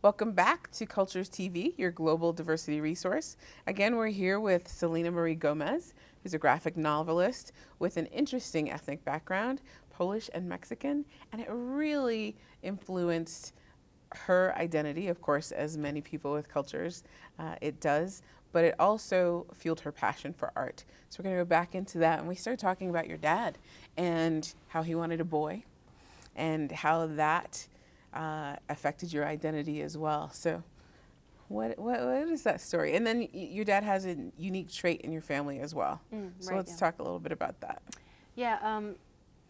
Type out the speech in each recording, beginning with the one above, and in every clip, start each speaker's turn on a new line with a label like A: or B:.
A: Welcome back to Cultures TV, your global diversity resource. Again, we're here with Salina Marie Gomez, who's a graphic novelist with an interesting ethnic background, Polish and Mexican, and it really influenced her identity, of course, as many people with cultures, it does, but it also fueled her passion for art. So we're going to go back into that, and we started talking about your dad and how he wanted a boy and how that affected your identity as well. So what is that story? And then your dad has a unique trait in your family as well. So
B: Right,
A: let's talk a little bit about that.
B: Yeah,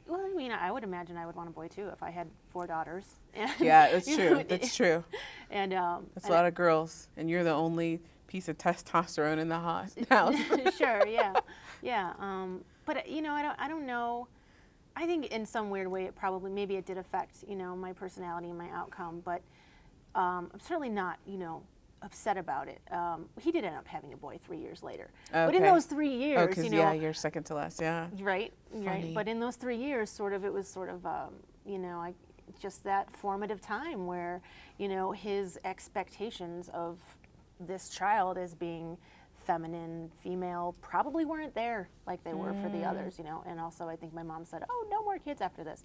B: well, I mean, I would imagine I would want a boy too if I had 4 daughters. And,
A: Yeah, that's
B: you
A: true.
B: know,
A: That's true.
B: And
A: That's a lot of girls, and you're the only piece of testosterone in the house.
B: Sure, yeah, yeah. But you know, I don't know. I think in some weird way, maybe it did affect, you know, my personality and my outcome. But I'm certainly not, you know, upset about it. He did end up having a boy 3 years later.
A: Okay.
B: But in those 3 years,
A: because
B: you know,
A: yeah, you're second to last. Yeah.
B: Right,
A: Funny.
B: right. But in those 3 years, it was sort of, you know, just that formative time where, you know, his expectations of this child as being feminine, female, probably weren't there like they were for the others, you know. And also, I think my mom said, "Oh, no more kids after this,"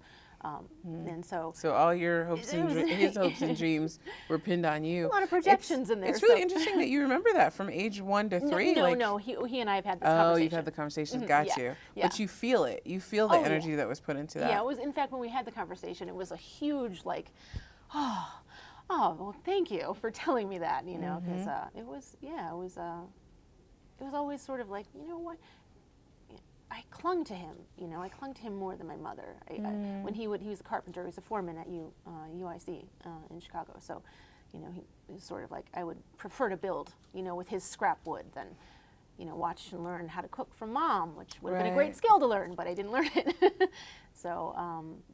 B: and so
A: all your hopes and his hopes and dreams were pinned on you.
B: a lot of projections in there.
A: It's really interesting that you remember that from age 1 to 3.
B: No, he and I have had this conversation.
A: Oh, you've had the conversations. Got
B: yeah,
A: you.
B: yeah.
A: But you feel it. You feel the energy that was put into that.
B: Yeah, it was. In fact, when we had the conversation, it was a huge like, oh, well, thank you for telling me that. You know, because it was always sort of like, you know what, I clung to him. You know, I clung to him more than my mother. When he was a carpenter, he was a foreman at UIC in Chicago. So, you know, he was sort of like, I would prefer to build, you know, with his scrap wood than, you know, watch and learn how to cook from mom, which would have been a great skill to learn, but I didn't learn it. So,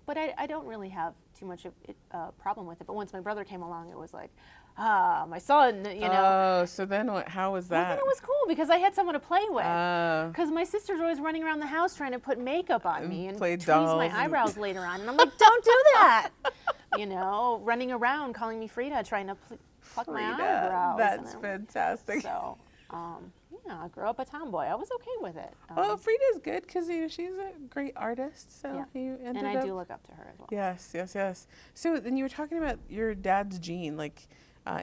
B: but I don't really have too much of a problem with it. But once my brother came along, it was like, my son, you know.
A: Oh, so then what? How was that?
B: Well, then it was cool because I had someone to play with. Because my sister's always running around the house trying to put makeup on me and tweeze my eyebrows later on. And I'm like, don't do that. You know, running around calling me Frida, trying to pluck my eyebrows.
A: That's fantastic.
B: So, yeah, I grew up a tomboy. I was okay with it.
A: Well, Frida's good because, you know, she's a great artist. So you ended
B: and I do look up to her as well.
A: Yes, yes, yes. So then you were talking about your dad's gene, like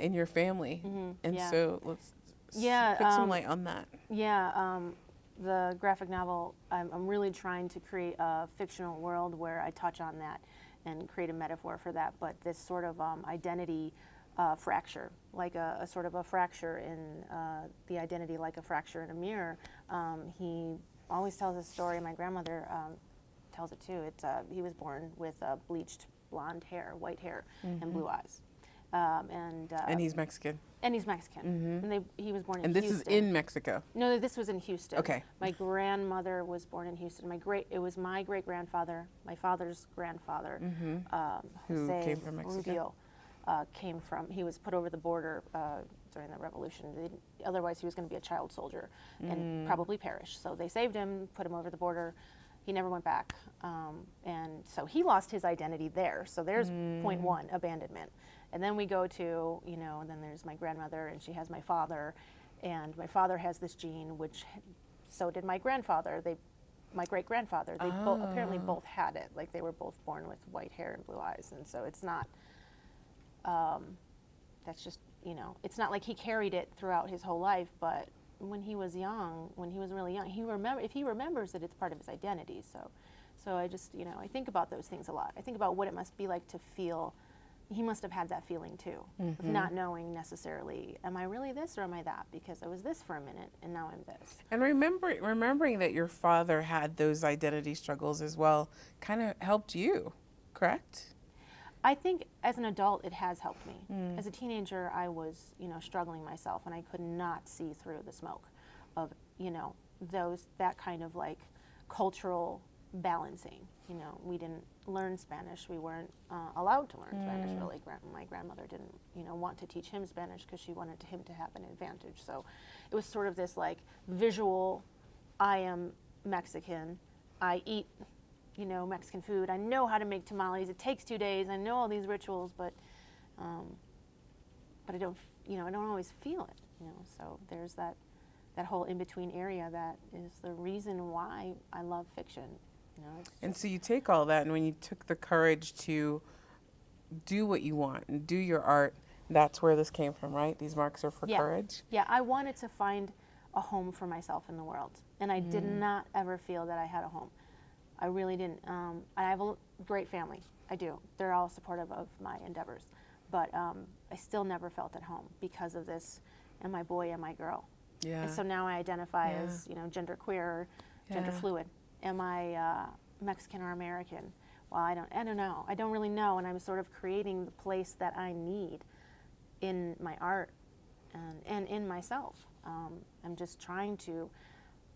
A: in your family. And so let's put some light on that.
B: Yeah, the graphic novel, I'm really trying to create a fictional world where I touch on that and create a metaphor for that. But this sort of identity fracture, like a sort of a fracture in the identity, like a fracture in a mirror. He always tells a story. My grandmother tells it too. He was born with bleached blonde hair, white hair, and blue eyes. And
A: he's Mexican.
B: And he's Mexican. And he was born in Houston.
A: And this is in Mexico?
B: No, this was in Houston.
A: Okay.
B: My grandmother was born in Houston. It was my great-grandfather, my father's grandfather,
A: who
B: Jose
A: came from Mexico.
B: Rubio, he was put over the border during the revolution. Otherwise, he was going to be a child soldier and probably perish. So they saved him, put him over the border. He never went back. And so he lost his identity there. So there's point 1, abandonment. And then we go to, you know, and then there's my grandmother, and she has my father. And my father has this gene, which so did my grandfather. My great-grandfather. They apparently both had it. Like, they were both born with white hair and blue eyes. And so it's not, that's just, you know, it's not like he carried it throughout his whole life, but when he was young, when he was really young, if he remembers it, it's part of his identity. So I just, you know, I think about those things a lot. I think about what it must be like to feel. He must have had that feeling too, of not knowing necessarily, am I really this or am I that? Because I was this for a minute and now I'm this.
A: And remembering that your father had those identity struggles as well kind of helped you, correct?
B: I think as an adult it has helped me. As a teenager I was, you know, struggling myself and I could not see through the smoke of, you know, that kind of like cultural balancing. You know, we didn't learn Spanish. We weren't allowed to learn Spanish, really. My grandmother didn't, you know, want to teach him Spanish because she wanted him to have an advantage. So it was sort of this, like, visual, I am Mexican, I eat, you know, Mexican food, I know how to make tamales, it takes 2 days, I know all these rituals, but but I don't, I don't always feel it, So there's that whole in-between area that is the reason why I love fiction,
A: And so you take all that, and when you took the courage to do what you want and do your art, that's where this came from, right? These marks are for courage.
B: Yeah, I wanted to find a home for myself in the world, and I did not ever feel that I had a home. I really didn't. I have a great family. I do. They're all supportive of my endeavors, but I still never felt at home because of this. Am I boy? Am I girl?
A: Yeah.
B: And so now I identify as gender queer, gender fluid. Am I Mexican or American? Well, I don't know. I don't really know, and I'm sort of creating the place that I need in my art and in myself. I'm just trying to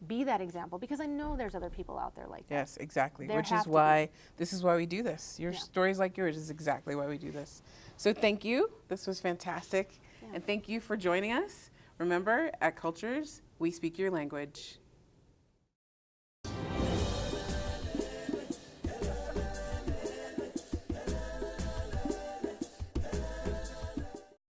B: be that example because I know there's other people out there like that.
A: Yes, exactly.
B: There
A: Which
B: have
A: is
B: to
A: why this is why we do this. Your stories like yours is exactly why we do this. So thank you. This was fantastic. And thank you for joining us. Remember, at Cultures, we speak your language.